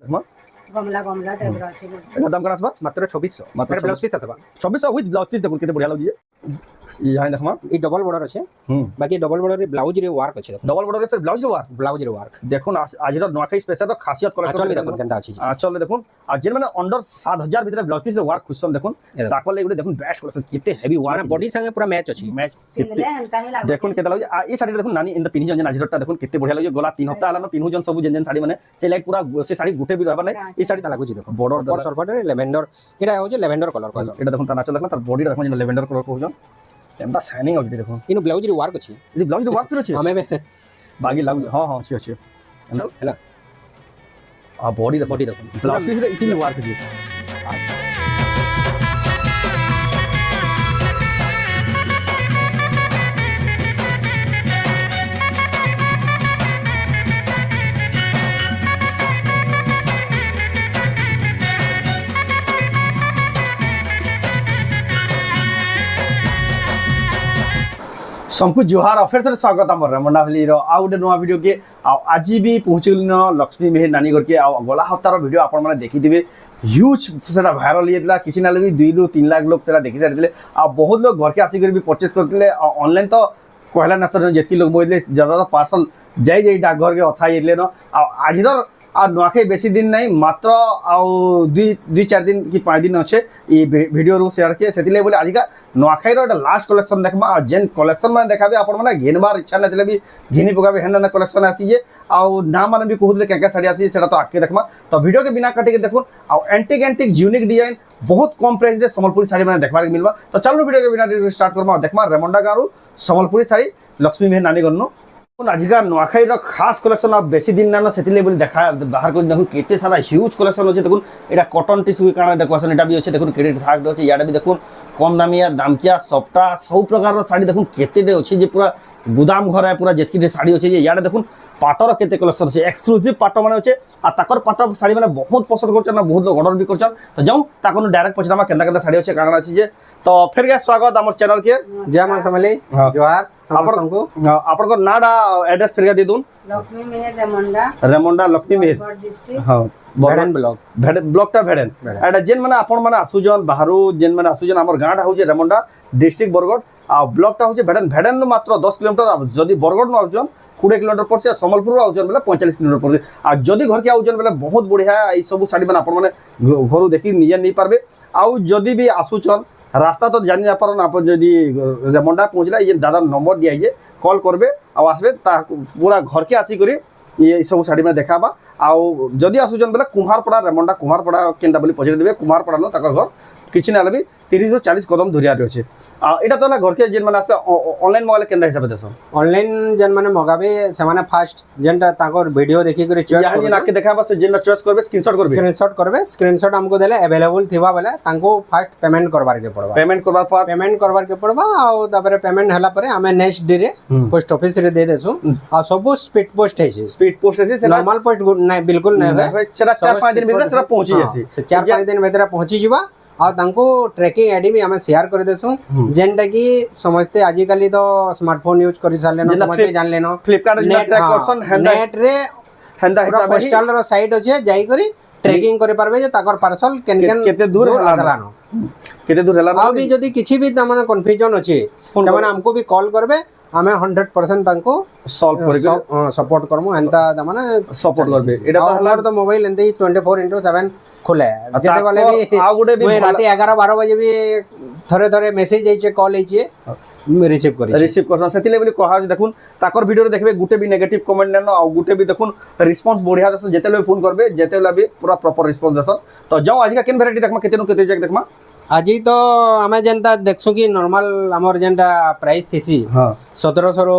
দেখমা গমলা গমলা টাইপর আছে এটা দাম কেন আসবা মাত্র 2400 মাত্র ব্লাউজ পিস আসবা 2400 উইথ ব্লাউজ পিস দেখুন কেতে বঢ়িয়া লাগুଛି यहाँ देखमा এই ডবল বর্ডার আছে বাকি ডবল বর্ডারে ব্লাউজ রে ওয়ার্ক আছে डबल बॉर्डर फिर ब्लाउज वार ব্লাউজ রে ওয়ার্ক देखुन आज नुआखाई स्पेशल खासियत চল कलेक्शन দেখুন কেনটা আছে चल देखुन आ जेन माने अंडर 7000 भीतर ब्लाउज पीस वार खुशम देखुन ताकले एगुडे देखुन बेस्ट कलेक्शन केते हेवी वार মানে বডি संगे पूरा मैच আছে मैच ପିନ୍ଧିଲେ ହେନ୍ତା ହିଁ ଲାଗୁଛି देखुन केते लागे आ ई साड़ी देखुन नानी इन द पिनी जन आजिरटा देखुन केते बढ़िया लागे गला 3 हफ्ता आलानो पिनहु जन सब जेन जेन साड़ी माने से लाइट पूरा से साड़ी गुटे भी रहबा नै এই শাড়িটা লাগুଛି দেখুন बॉर्डर বড় সরফাটে লেভেন্ডার এটা হচ্ছে লেভেন্ডার কালার কজ এটা দেখুন তা নাচ দেখুন তার বডিটা দেখুন লেভেন্ডर कलर को जन एंदा शाइनिंग आउट देखुन ইনো ব্লাউজ রে ওয়ার্ক আছে यदि ब्लाउज तो वार फिर अछि ଆମେ बागी लागु हां हां अछि अछि ହେଲା आ बॉडी বডি দেখুন ब्लाउज पीस इतनी वार अछि सबको जुहार और फिर से स्वागत आम रेमंडा भैली आउ गोटे नुआ वीडियो के आज भी पहुँचल लक्ष्मी मेहर नानी घर के गला हफ्तार वीडियो आप देखिथे ह्यूज से भाइराल होता किसी ना लगे 2 ରୁ 3 लाख लोग से देखी सारी आ बहुत लोग घर के आसिक भी परचेज करते ऑनलाइन तो कहला ना सर जितकी लोग बोलते ज़्यादा पार्सल जाई डाकघर के अथा न आज आ नुआखाई बेसी दिन नहीं मात्र आउ 2-4 दिन कि 5 दिन अच्छे ये वीडियो रू शेयर किए से बोले आज का नुआखाई लास्ट कलेक्शन देखमा जेन कलेक्शन मैंने देखा आपण मैंने घेनबार इच्छा ना भी घिनी पकाबे हेन कलेक्शन आसीजे आउ ना मैंने भी कहते क्या साड़ी आसी से तो आके देखमा तो वीडियो के बिना काटिके देखुन आउ एंटिक यूनिक डिजाइन बहुत कम प्राइस रे संबलपुरी साड़ी मैंने देखबार मिलबा तो चलो वीडियो के बिना स्टार्ट करमा देखमा रेमंडा गारू संबलपुरी साड़ी लक्ष्मी मेहर नानी गन्नु आजिका नुआखाई खास कलेक्शन आप बेसी दिन ना से देखा बाहर कर देखो केते सारा ह्यूज कलेक्शन अच्छे देखो यहाँ कटन टिश्यू कारण डेकोरेशन यहाँ भी अच्छे देखो क्रेडिट थाक अच्छे इे भी देखो कम दामिया दामकिया सफ्टा सब प्रकार साड़ी देखो केते अच्छे पूरा गुदाम घर है पूरा जितकी साड़ी अच्छे इे देखो पाटर केते कलेक्शन अच्छे एक्सक्लूसिव पाट मैंने अच्छे आर पाट साड़ी मैंने बहुत पसंद कर बहुत लोग ऑर्डर भी कर तो जाऊँ ताको डायरेक्ट पचारा केन्ता साड़ी अच्छे कारण अच्छे तो फिर गया स्वागत आम चैनल के जय मां समले जोहार आपन नाडा एड्रेस फिर दे दून लक्ष्मी मेहर रेमंडा रेमंडा लक्ष्मी मेहर डिस्ट्रिक्ट हां भेड़न ब्लॉक टा भेड़न एटा जेन माने आपन माने आसुजन बाहरु जेन माने आसुजन हमर गांडा होजे रेमंडा डिस्ट्रिक्ट बरगढ़ आ ब्लॉक टा होजे भेड़न भेड़न मात्र 10 किलोमीटर जदी बरगढ़ न आउजन 20 किलोमीटर पड़से संबलपुर आउजन बेले 45 किलोमीटर पड़से आ जदी घर के आउजन बेले बहुत बढ़िया ई सब साड़ी माने आपन माने घरु देखि निजे नहीं पारबे आउ जदी भी आसुचन रास्ता तो जानी ना पारन आप जदि रेमंडा पहुँचला ये दादा नंबर दिया है कॉल करबे आ आसबे पूरा घर के आसी करी ये सब साड़ी में देखाबा आउ जदि आसुचन बेले कुम्हारपड़ा रेमंडा कुम्हारपड़ा केनटा बोली पचारि देबे कुम्हारपड़ा न ताकर घर किछि ना भी 30-40 कदम धुरिया अच्छे एटा तो घर के जेन माने आसबे ऑनलाइन मंगाले केनटा हिसाब देसो ऑनलाइन जेन माने मगाबे से माने फास्ट जेनटा ताकर वीडियो देखि करे चॉइस करबे यानी आके देखाबा से जेनटा चॉइस करबे स्क्रीनशॉट करबे स्क्रीनशॉट हमको देले अवेलेबल थिबा बेले तांको फास्ट पेमेंट करबार के पड़बा पेमेंट करबार के पड़बा आ तापर पेमेंट हला परे हमें नेक्स्ट डे रे पोस्ट ऑफिस रे दे देसु आ सब स्पीड पोस्ट है स्पीड पोस्ट है से नॉर्मल पोस्ट नहीं बिल्कुल नहीं है सेरा 4-5 दिन भीतर सेरा पहुंची जासी से 4-5 दिन भीतर पहुंची जीवा आ तांको ट्रैकिंग आईडी भी हमें शेयर कर देसु जेनटा की समझते आजिकली तो स्मार्टफोन यूज कर सारले न समझते जान लेनो फ्लिपकार्ट नेट रे हेंदा हिसाब पोस्टल रो साइट अछि जाई करी ट्रैकिंग करे पारबे जे ताकर पार्सल केते दूर हलानो केते दूर हलानो आ भी जदी किछि भी तमन कंफ्यूजन अछि तमन हमको भी कॉल करबे हमें 100% तांको सॉल्व करके सपोर्ट करमु एंता तमन सपोर्ट करबे एटा तो हलार तो मोबाइल एंते 24/7 खुले जते वाले भी रात 11-12 बजे भी थरे मेसेज आइछे कॉल आइछे रिसीव करसन सेतिले बोली कहा देखुन ताकर वीडियो रे देखबे गुटे भी नेगेटिव कमेंट नेनो आ गुटे भी देखुन रिस्पांस बढ़िया दस जेतेले फोन करबे जेतेले भी पूरा प्रॉपर रिस्पांस दसन तो जाओ आज का केन वैरायटी देखमा केते नु केते जक देखमा आज तो आमे जेनता देखसु कि नॉर्मल हमर जेनता प्राइस थिसी हां 1700 रो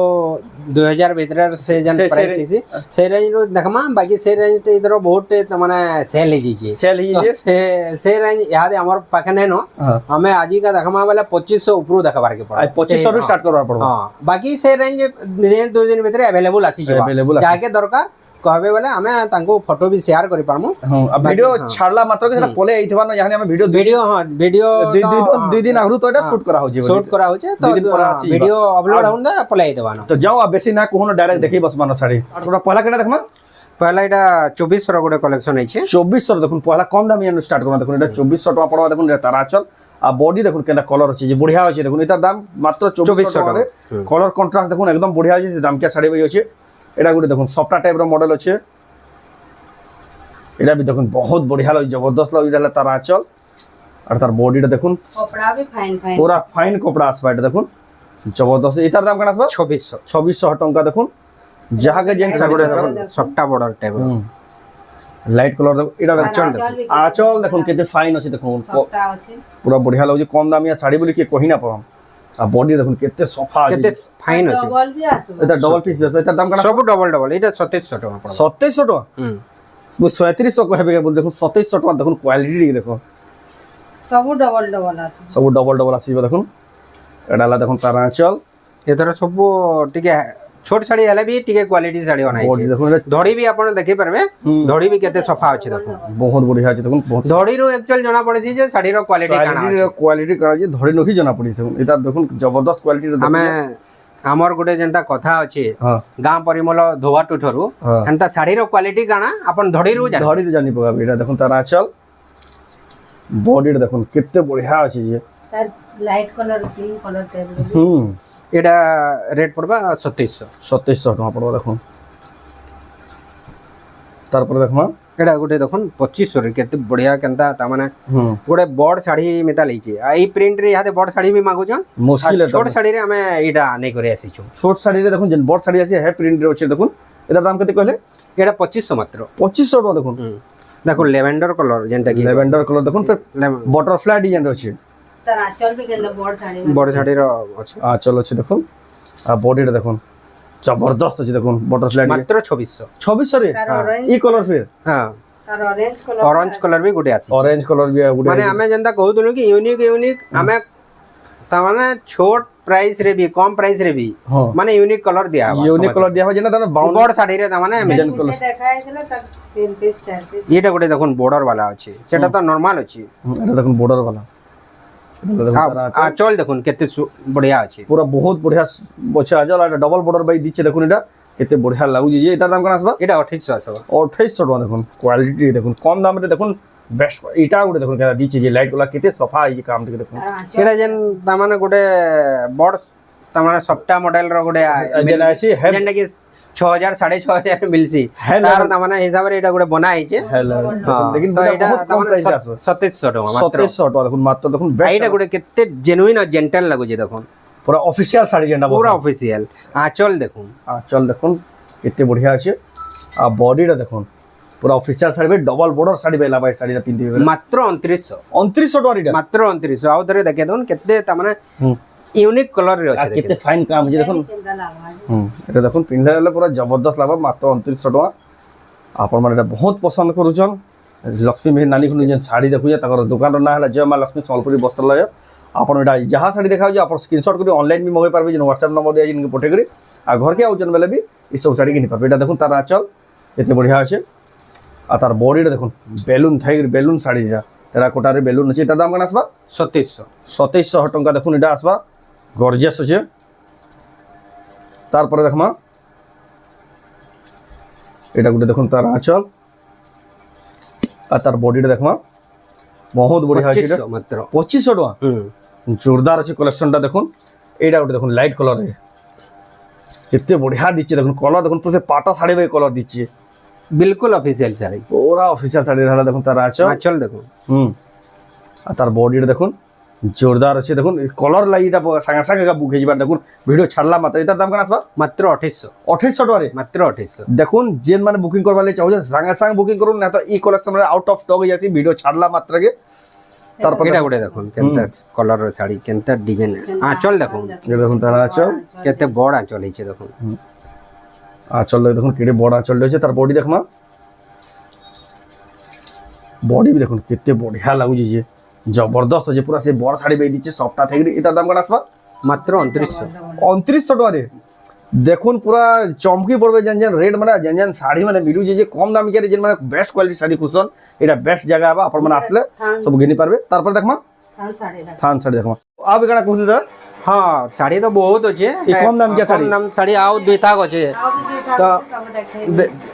2000 भीतर से जेन प्राइस थिसी से रेंज रो देखमा बाकी से रेंज इधर बहुत माने सेल ही जे से रेंज याद हमर पाखे नै न हमें आज का देखमा वाला 2500 ऊपर देखबार के पड़ 2500 रो स्टार्ट करबार पड़ो हां बाकी से रेंज दिन 2 दिन भीतर अवेलेबल आसी जेबा जाके दरकार कहबे वाले हमें तांको फोटो भी शेयर करि पारमु हां अब वीडियो छाड़ला मात्र के पले आइथबा न यानी हमें वीडियो 2 दिन आगु तो एटा शूट करा हो जे तो वीडियो अपलोड होन दा पले आइथबा न तो जाओ अब बेसी ना कोहनो डायरेक्ट देखि बस मानो साड़ी थोड़ा पहला केना देखमा পহলা এটা 2400 র গোটে কলেকশন আছে 2400 দেখুন পহলা কম দামি এন্ড স্টার্ট করুন দেখুন এটা 2400 টাকা পড়বা দেখুন এটা তার আঁচল আর বডি দেখুন কেনটা কলর আছে যে বঢ়িয়া আছে দেখুন এটার দাম মাত্র 2400 টাকা কলর কন্ট্রাস্ট দেখুন একদম বঢ়িয়া আছে দাম কি শাড়ি বই আছে এটা গুলো দেখুন সফটা টাইপর মডেল আছে এটা भी দেখুন বহুত বঢ়িয়া লাগে জবরদস্ত লাগে এটা তার আঁচল আর তার বডিটা দেখুন कपड़ा भी फाइन फाइन পুরা ফাইন কপড়া আসবে এটা দেখুন জবরদস্ত এটার দাম কেন আসবে 2600 টাকা দেখুন যাহাকে জেন্টস গোটে দেখুন সফটা বর্ডার টাইপ লাইট কলর দেখুন এটা আঁচল দেখুন কেতে ফাইন আছে দেখুন कपड़ा আছে পুরা বঢ়িয়া লাগুছে কম দামিয়া শাড়ি বলি কি কহি না পাম আর বডি দেখুন কেতে সফা আছে কেতে ফাইন আছে ডবল भी আছে এটা ডবল পিস বেস এটার দাম কেন সব ডবল এটা 2700 টাকা পড়বে 2700 টাকা वो 3700 কহবে বল দেখুন 2700 টাকা দেখুন কোয়ালিটি দেখো सब डबल डबल আছে সব ডবল ডবল আসিবে দেখুন এটা হলা দেখুন তার আঁচল এতর সব টিকে ছোট শাড়ি হেলে বি টিকে কোয়ালিটি শাড়ি বানাই বডি দেখুন এটা ধড়ি বি আপন দেখি পারবে ধড়ি বি কেতে সফা আছে দেখুন বহুত বঢ়িয়া আছে দেখুন বহুত ধড়িরু একচুয়াল জনা পড়েছি যে শাড়ির কোয়ালিটি কানা আছে কোয়ালিটি করা যে ধরে নহি জনা পড়ি দেখুন এটা দেখুন জবরদস্ত কোয়ালিটি আমি আমার গোটে যেনটা কথা আছে হ্যাঁ গাঁ পরিমল ধোবা টুঠরু হ্যাঁ এন্তা শাড়ির কোয়ালিটি কানা আপন ধড়িরু জানি ধরি তো জানি পাবে এটা দেখুন তার আঁচল বডিটা দেখুন কেতে বঢ়িয়া আছে যে তার light colour pink colour type হুম এটা রেট পড়বা 2700 2700 টাকা পড়বে দেখুন তারপরে দেখুন এটা গোটে দেখুন 2500 রে কেতে বড়িয়া কেনতা তা মানে হুম গোটে বড় শাড়ি মেতা লইছে আর এই প্রিন্ট রে ইহাতে বড় শাড়ি বি মাগুছন মুশকিল এটা ছোট শাড়ি রে আমি এটা নেই করে আসিছু ছোট শাড়িরে দেখুন যে বড় শাড়ি আছে হ্যাঁ প্রিন্টের আছে দেখুন এটার দাম কত কইলে এটা 2500 মাত্র 2500 টাকা দেখুন দেখো ল্যাভেন্ডার কালার যেনটা কি ল্যাভেন্ডার কালার দেখুন বাটারফ্লাই ডিজাইন আছে তার আঁচল भी কেন বড় শাড়ি বড় শাড়ির আছে আঁচল আছে দেখুন আর বডিটা দেখুন জবরদস্ত আছে দেখুন বাটারফ্লাই মাত্র 2600 2600 রে তার অরেঞ্জ ই কালার ফির হ্যাঁ তার অরেঞ্জ কালার অরেঞ্জ কালার বি গোটে আছে অরেঞ্জ কালার भी गुड মানে আমি যেনটা কহুতলু কি ইউনিক আমি তা মানে ছোট প্রাইস রে বি কম প্রাইস রে বি हां মানে ইউনিক কালার দিয়া হবা ইউনিক কালার দিয়া হয় যেটা তার বাউন্ড বড় শাড়ি রে তা মানে ডিজাইন কালার দেখাইছিল তার 3 পিস 4 পিস এটা গোটে দেখুন বর্ডার वाला আছে সেটা তো নরমাল আছে এটা দেখুন বর্ডার वाला এটা দেখুন তার আছে আঁচল দেখুন কেতে বড়িয়া আছে পুরো বহুত বঢ়িয়া বছে আজল এটা ডাবল বর্ডার বাই দিচ্ছে দেখুন এটা কেতে বঢ়িয়া লাগুছে যে এটার দাম কেন আসবা এটা 2800 আসবে 2800 টাকা দেখুন কোয়ালিটি দেখুন কম দামে দেখুন বেস্ট এটা গুলো দেখুন কেন দিচ্ছে যে লাইট গুলা কেতে সফা এই কাম থেকে দেখুন তার আঁচল এটা যেন তা মানে গোটে বড় তা মানে সফটা মডেল র গোটে যেন আছে হ্যাঁ যেনটা কি 6000 6500 মিলছি হ্যাঁ, তার তা মানে হিসাবে এটা গোটে বনা হইছে হ্যালো লেকিন তো এটা এটা বহুত তা কম মানে প্রাইসে আসবে 2700 টাকা মাত্র 2700 টাকা দেখুন মাত্র দেখুন আর বেস্ট এটা গোটে কেতে জেনুইন আর জেন্টাল লাগুছে দেখুন পুরো অফিশিয়াল শাড়ি যেটা পুরো অফিসিয়াল আঁচল দেখুন চল দেখুন কেতে বঢ়িয়া আছে আর বডিটা দেখুন পুরো official sari double border sari বেলা ভাই শাড়িটা পিন্ধিবে মাত্র 2900 2900 টাকা এটা মাত্র 2900 আউ ধরে দেখে দেখুন কেতে তা মানে ইউনিক কালার রে আর আছে কেতে ফাইন কাম আছে দেখুন কেন্দা লাগা এটা দেখুন পিন্ধিলে গেলে পুরো জবরদস্ত লাগবে মাত্র 2900 টাকা আপন মানে এটা বহুত পছন্দ করুছন লক্ষ্মী মেহের নানি কোন যেন শাড়ি দেখুছে তার দোকানর না হলে জয় মা লক্ষ্মী সম্বলপুরি বস্ত্রালয় আপন এটা যাহা শাড়ি দেখাও আপনার স্ক্রিনশট করে অনলাইন भी মগাই পারবে যে হোয়াটসঅ্যাপ নম্বর দিয়ে জিনকে পঠে করে আর ঘরকে আউজন বেলে भी এইসব শাড়ি কিনে পারবে এটা দেখুন তার আঁচল এতে বঢ়িয়া আছে আর তার বডিটা দেখুন বেলুন থাইর বেলুন শাড়ি যা এরা কোটারে বেলুন আছে তার দাম কেন আসবা 2700 টাকা দেখুন এটা আসবা গর্জিয়াস আছে তারপরে দেখমা এটা গুলো দেখুন তার আঁচল আর তার বডিটা দেখমা বহুত বড়িয়া আছে এটা 2500 মাত্র 2500 টাকা জোরদার আছে কালেকশনটা দেখুন এইটা ওটা দেখুন লাইট কালারে কেতে বড়িয়া দিচ্ছে দেখুন কালার দেখুন পুরো পাটা শাড়ি বাই কালার দিচ্ছে বিলকুল অফিসিয়াল শাড়ি পুরা অফিসিয়াল শাড়ি হালা দেখুন তার আঁচল আঁচল দেখুন আর তার বডিটা দেখুন জোরদার আছে দেখুন কলর লাইটা সাঙ্গে সাঙ্গে বুক হয়ে যাবার দেখুন ভিডিও ছাড়লাম মাত্র এটার দাম কেন আসবা মাত্র 2800 2800 টাকা মাত্র 2800 দেখুন যেন মানে বুকিং করবার লাগে চাহুছেন সাঙ্গে সাঙ্গে বুকিং করুন না তো ই কালেকশন আউট অফ স্টক হয়ে যাচ্ছে ভিডিও ছাড়লাম মাত্রকে তারপর এটা গোটে দেখুন কেনতা কলর শাড়ি কেনতা ডিজাইন আঁচল দেখুন এটা দেখুন তার আঁচল কেতে বড় আঁচল হইছে দেখুন আঁচল দেখুন কেটে বড় আঁচল রয়েছে তার বডি দেখমা বডি দেখুন কেতে বঢ়িয়া লাগুছে যে জবরদস্ত যে পুরা সে বড় শাড়ি বেই দিচ্ছে সবটা থেকে এটার দাম কেন আসবা মাত্র 2900 টাকা রে দেখুন পুরা চমকি পড়বে যেন যেন রেট মানে যেন যেন শাড়ি মানে ভিডিও যে কম দামি কে যেন মানে বেস্ট কোয়ালিটি শাড়ি খুঁজছেন এটা বেস্ট জায়গা হবে আপনার মানে আসলে সব ঘিনি পারবে তারপর দেখমা থান শাড়ি দেখমা আবে কানা খুঁজে দা হ্যাঁ শাড়ি তো বহুত আছে এই কম দাম কে শাড়ি কম দাম শাড়ি আউ দুই থাক আছে তো सब देखे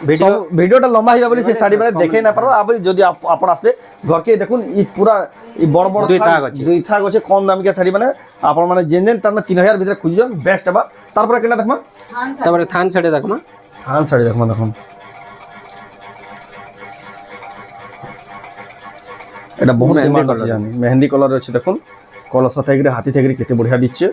ভিডিও ভিডিওটা লম্বা হইবা বলি সে শাড়ি মানে দেখে না পারবা আবার যদি আপন আসবে ঘরকে দেখুন ই পুরা ই বড় বড় দুই থাক আছে। দুই থাক আছে কম দামিকা শাড়ি মানে আপন মানে যেন যেন তার 3000 ভিতরে খুঁজছেন বেস্ট হবা তারপরে কেনা দেখমা हां তারপরে থান ছেড়ে দেখমা থান শাড়ি দেখমা দেখুন এটা বহুত মেহেন্দি ডিমান্ড আছে colour। জানি মেহেন্দি কালার আছে দেখুন কলস থাকি হাতি থাকি কেতে বঢ়িয়া দিচ্ছে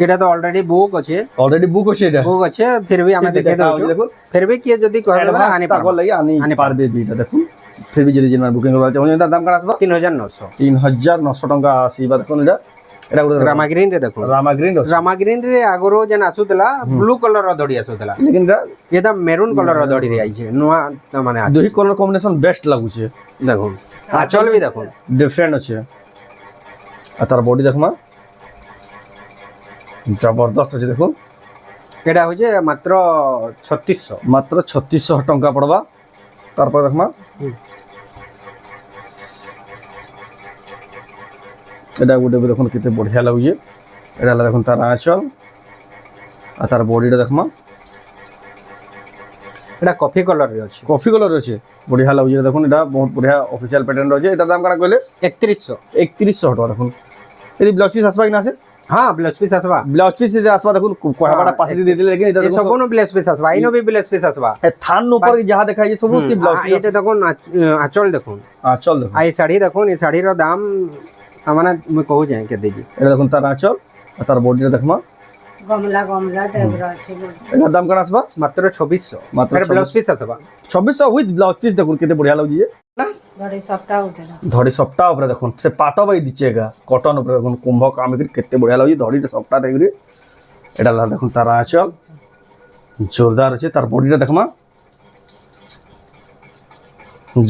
এটা তো অলরেডি বুক আছে অলরেডি বুক আছে এটা বুক আছে ফির भी আমি দেখে দেখাও দেউ দেখুন ফির भी কিଏ যদি কহবে বলে আনি তাকর লাগি আনি পারবে বিটা দেখুন ফির भी যদি জিনমান বুকিং করবা চাহুন তার দাম কেন আসবা 3900 3900 টଙ୍କା আসিবা দেখুন এটা এটা গোটে রামাগ্রিন রে দেখো রামাগ্রিন ଅଛି রামাগ্রিন রে আগरो যেন আসুতলা ব্লু কলর ର দড়ি আসুতলা लेकिन এটা এটা মেরুন কলর ର দড়ি রে আইছে নয়া মানে আছে দুই কলর কম্বিনেশন বেস্ট লাগুছে দেখুন আঁচল भी দেখুন ডিফরেন্ট আছে আর তার বডি দেখমা জবরদস্ত আছে দেখুন এটা হচ্ছে মাত্র 3600 মাত্র 3600 টଙ୍କା পড়বা তারপর দেখমা এটা গোটে দেখুন কেতে বঢ়িয়া লাগুছে এটা হলা দেখুন তার আঁচল আর তার বডিটা দেখমা এটা কফি কলর রে আছে কফি কলর আছে বঢ়িয়া লাগুছে দেখুন এটা বহুত বঢ়িয়া অফিসিয়াল প্যাটার্ন আছে এটার দাম কাটা কইলে 3100 3100 টাকা দেখুন এদি ব্লাউজ পিস আসবা কি না আছে হ্যাঁ ব্লাউজ পিস আসবা ব্লাউজ পিস যদি আসবা দেখুন কহাবাটা পাশে দিয়ে দিলে লেকিন এটা এই দেখুন সবনো ব্লাউজ পিস আসবা আইনো भी ব্লাউজ পিস আসবা এ থান উপর যাহা দেখাই সব কি ব্লাউজ পিস এটা দেখুন আঁচল দেখুন আঁচল দেখুন আর এই শাড়ি দেখুন এই শাড়ির দাম মানে মুই कहू जाए के देजी এটা দেখুন তার আঁচল আর তার বডিটা দেখমা गमला गमला टाइप रो আছে এটার দাম কেন আসবা মাত্র 2600 মাত্র এর ব্লাউজ পিস আসবা 2600 উইথ ব্লাউজ পিস দেখুন কেতে বঢ়িয়া লাগুছে না ধরে সবটা উঠে না ধড়ি সপ্তাহ উপরে দেখুন সে পাট বাই দিচ্ছে এগা কটন উপরে দেখুন কুম্ভ কাম করে কেতে বঢ়িয়া লাগুছে ধড়িটা সপ্তাহ দেখুন এটা লা দেখুন তার আঁচল জোরদার আছে তার বডিটা দেখমা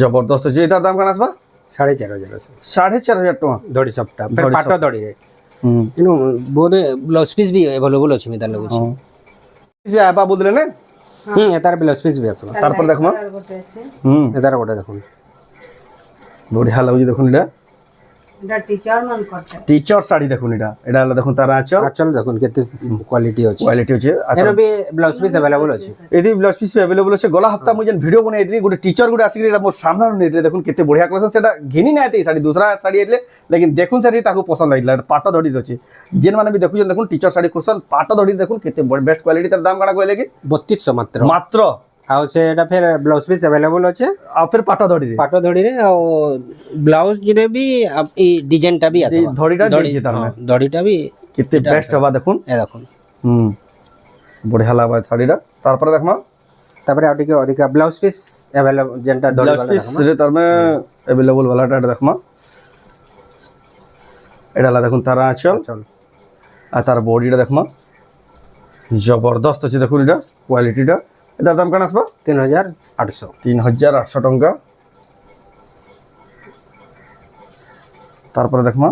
জবরদস্ত আছে এটার দাম কেন আসবা 4500 4500 টাকা দড়ি সবটা দড়ি পাট সপ্তা। দড়ি রে হুম ইনো বোধে ব্লাউজ পিস भी अवेलेबल আছে মিতা লাগুছে যে আপা বদলে না এটার ব্লাউজ পিস भी আসবা তারপর দেখমা গোটে আছে এটার গোটা দেখুন বঢ়িয়া লাগুছে দেখুন এটা এটা টিচার মান করতে টিচার শাড়ি দেখুন এটা এটা হলো দেখুন তার আঁচল আঁচল দেখুন কেতে কোয়ালিটি আছে কোয়ালিটি আছে এর भी ব্লাউজ পিস अवेलेबल আছে এদি ব্লাউজ পিস अवेलेबल আছে গলা হপ্তা মুই যেন ভিডিও বনাই দিলি গোটে টিচার গোটে আসি এটা মোর সামনে নেটে দেখুন কেতে বঢ়িয়া কলেকশন সেটা ঘিনি না এতে শাড়ি দুসরা শাড়ি আইলে লেকিন দেখুন শাড়ি তাকু পছন্দ লাগিলা পাট ধড়ি আছে যেন মানে বি দেখুছেন দেখুন টিচার শাড়ি খুশন পাট ধড়ি দেখুন কেতে বেস্ট কোয়ালিটি তার দাম কাটা কইলে কি 3200 মাত্র মাত্র ଆଉ ସେ ଏଟା ଫେର ବ୍ଲାଉଜ ପିସ୍ ଆଭେଲେବଲ ଅଛେ ଆଉ ଫେର ପାଟ ଧଡ଼ିରେ ପାଟ ଧଡ଼ିରେ ଆଉ ବ୍ଲାଉଜ ରେ ବି ଏଇ ଡିଜାଇନଟା ବି ଆସିବ ଧଡ଼ିଟା ଦେଇଛି ତାର ଧଡ଼ିଟା ବି କେତେ ବେଷ୍ଟ ହବା ଦେଖୁন ଏ ଦେଖୁন ବଢିଆ ଲାଗବା ଶାଢ଼ୀଟା ତାରପରେ ଦେଖମା ତାପରେ ଆଉ ଟିକେ ଅଧିକା ବ୍ଲାଉଜ ପିସ୍ ଆଭେଲେବଲ ଯେନ୍ଟା ଧଡ଼ି ବ୍ଲାଉଜ ପିସ୍ ରେ ତାରମେ अवेलेबल वालाଟା ଏଟା ଦେଖମା ଏଟା ହେଲା ଦେଖୁন ତାର ଆঁଚଲ ଚଲ আর তার বডিটা দেখমা জবরদস্ত আছে দেখুন এটা কোয়ালিটিটা এটার দাম কেন আসবা 3800 3800 টঙ্কা তারপরে দেখমা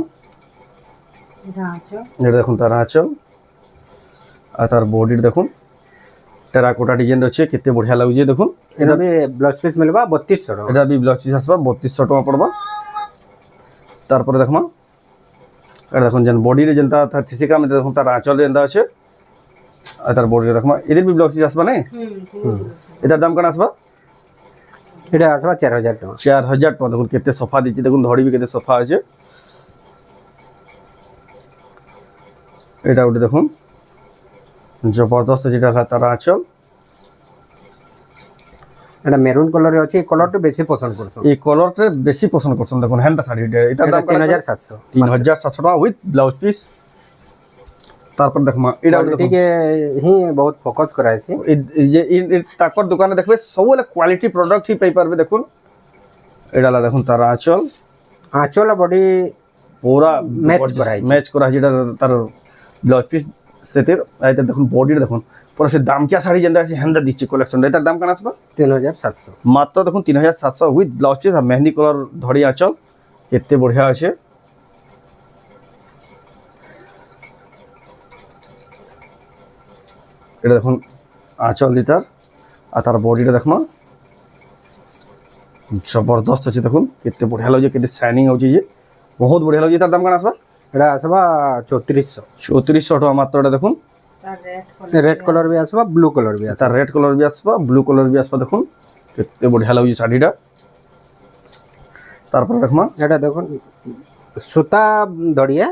এটা আছে এটা দেখুন তার আঁচল আর তার বডিটা দেখুন টেরাকোটা ডিজাইন আছে কেতে বঢ়িয়া লাগুছে দেখুন এটা ବି ବ୍ଲାଉଜ ପିସ୍ ମିଳିବା 3200 ଟଙ୍କା এটা বি ব্লাউজ পিস আসবা 3200 টাকা পড়বা তারপরে দেখমা এটা দেখুন যেন বডিরে যেনতা থিসি কাম দেখুন তার আঁচল যেনতা আছে আর তার বডিরে দেখমা এদের বি ব্লাউজ পিস আসবা না এটার দাম কেন আসবা এটা আসবা 4000 ଟଙ୍କା 4000 টাকা দেখুন কেতে সফা দিচ্ছে দেখুন ধড়ি বি কেতে সফা আছে এটা ওটা দেখুন জবরদস্ত যেটা তার আঁচল এটা মেরুন কলরে আছে এই কলরটা বেশি পছন্দ করছো এই কলরটা বেশি পছন্দ করছেন দেখুন হ্যান্ডা শাড়িটা এটার এটা দাম 3700 3700 টাকা উইথ ব্লাউজ পিস তারপর দেখমা এটা ଟିକେ ହିଁ ବହୁତ ଫୋକସ୍ କରାହେସି এই যে তাকর দোকানে দেখবে সবুলে কোয়ালিটি প্রোডাক্ট হি পাই পারবে দেখুন এটা লা দেখুন তার আঁচল আঁচল বডি পুরা Match করা হয়েছে। ম্যাচ করা যেটা তার ব্লাউজ পিস সেটের এটা দেখুন বডিটা দেখুন পুরো সে দাম কিয়া শাড়ি যেটা আছে হ্যান্ডা দিচ্ছে কালেকশনটা এটার দাম কেন আসবা 3700 মাত্র দেখুন 3700 উইথ ব্লাউজ পিস আর মেহেন্দি কলর ধড়ি আঁচল কেতে বঢ়িয়া আছে এটা দেখুন আঁচল দিতার আর তার বডিটা দেখমা জবরদস্ত আছে দেখুন কেতে বঢ়িয়া লাগুছে কেতে শাইনিং হচ্ছে যে বহুত বঢ়িয়া লাগুছে তার দাম কেন আসবা এটা আসবা 3400 3400 টাকা মাত্র এটা দেখুন তার রেড ରେଡ୍ କଲର କଲର୍ ବି ଆସିବ ବ୍ଲୁ କଲର୍ ବି ଆସିବ ଆଚ୍ଛା ରେଡ୍ କଲର୍ ବି ଆସିବା ବ୍ଲୁ କଲର୍ ବି ଆସିବା ଦେଖୁନ୍ କେତେ ବଢ଼ିଆ ଲାଗୁଛି ଶାଢ଼ୀଟା ତାରପରେ ଦେଖମା ଏଇଟା ଦେଖୁନ୍ ସୂତା ଧଡ଼ିଏ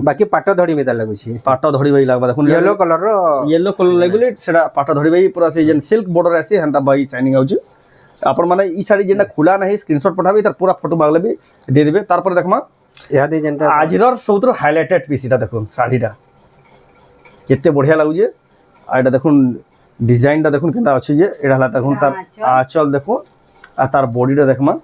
ବାକି ପାଟ ଧଡ଼ି ମିତା ଲାଗୁଛି ପାଟ ଧଡ଼ି ବାଇ ଲାଗବା ଦେଖୁନ୍ ୟେଲୋ କଲର୍ର येलो कलर लागले सेटा पाटा धड़ी भाई पूरा से जेन सिल्क बॉर्डर आसी हंता भाई शाइनिंग आउची आपण माने ई साड़ी जेना खुला नहीं स्क्रीनशॉट पठाबी तार पूरा फोटो बागले भी दे देबे तार पर देखमा इहादे जेनटा आजिरर सबुतर हाइलाइटेड पीस इटा देखुन साड़ीटा केते बढ़िया लागुजे आ एटा देखुन डिजाइनटा देखुन केता अछि जे एटा हला देखुन तार आंचल देखुन आ तार बॉडीटा देखमा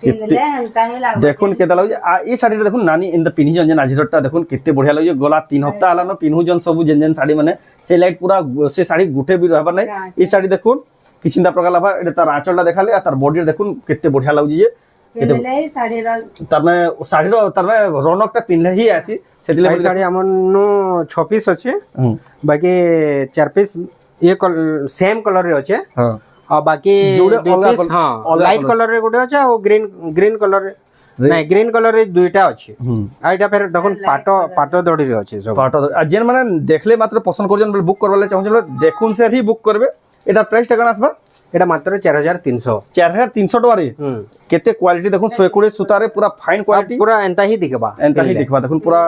ପିନ୍ଧିଲେ ହେନ୍ତା ହିଁ ଲାଗୁଛି देखुन केता लागुजे आ ई साड़ीटा देखुन नानी इन द पिन्ही जन जन आजिररटा देखुन केते बढ़िया लागुजे गला 3 हफ्ता हला न पिन्हु जन सब जन जन साड़ी माने से लाइट पूरा से साड़ी गुटे भी रहबा नै ई साड़ी देखुन किछिंदा प्रकार लाभा एटा तार आंचलटा देखाले आ तार बॉडी देखुन केते बढ़िया लागुजे जे ପିନ୍ଧିଲେ ହିଁ ଶାଢ଼ୀର तारमे साड़ीर तारमे रौनकटा पिन्हले ही आसी सेतिले भाई साड़ी हमनु 6 पीस अछि बाकी 4 पीस ये सेम कलर रे अछि हां और बाकी जोड़े दो अलग piece, अलग- हाँ अलग लाइट अलग। कलर रे गुटे अछि और ग्रीन कलर नहीं ग्रीन कलर रे दुईटा अछि आ एटा फिर देखुन पाटो दड़ी रे अछि सब पाट आ जेन माने देखले मात्र पसंद करजन बोले बुक करवाले चाहजन देखुन से ही बुक करबे एटा प्राइस टा कना आसबा एटा मात्र 4300 4300 टका रे केते क्वालिटी देखुन 120 सुतारे पूरा फाइन क्वालिटी पूरा एंता ही दिखबा एंता ही देखबा देखुन पूरा